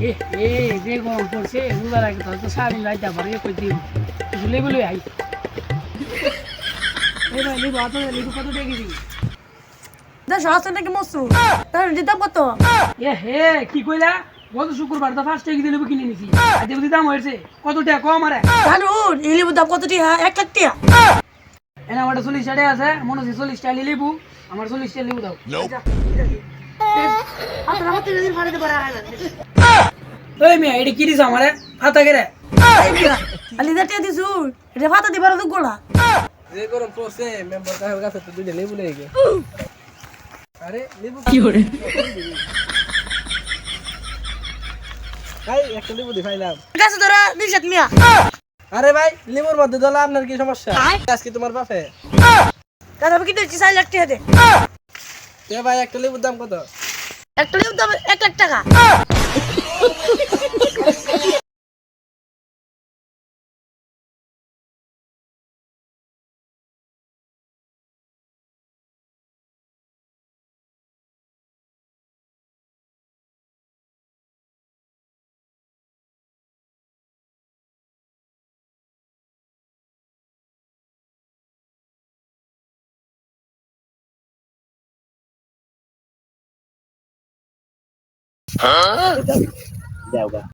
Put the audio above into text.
এ এ যে গরম পড়ছে রোজার আগে তো সারাদিন রাইতে পারে কই দিন লেবু লই আই এই ভাই লেবু আতো লেবু কত দিয়ে দিবি 10 নাকি মসু তার দিতাম কত এ হে কি কইলা গত শুক্রবার তো ফার্স্ট টাইম লেবু কিনে নিছি আজ বুঝি দাম হয়েছে কত টাকা কম আরে জানো এই লেবু দাম কত টিয়া 1 লাখ টিয়া এনা আমার 40 টাকা আছে মনে হচ্ছে 40 টাকা লেবু আমার 40 টাকা লেবু দাও আপনারা মত দিন ফাড়িতে পারা হয় না ওই মিয়া এটা কি দিছ আমারে ফাতা কেরে আলি দাটিয়া দিছু এটা ফাতা দিবার তো গোলা যে গরম পড়ছে মেম্বার কাছে কাছে তো দুইটা লেবু লেগে গেছে আরে লেবু কি করে ভাই একটা লেবু দি খাইলাম কাছে ধরা দিশাত মিয়া আরে ভাই লেবুর মধ্যে দলা আপনার কি সমস্যা আজকে তোমার বাপে কাছে কি দিছি 4 লাখ টিয়া দে এ ভাই একটা লেবুর দাম কত একটা লেবু দাম 1 লাখ টাকা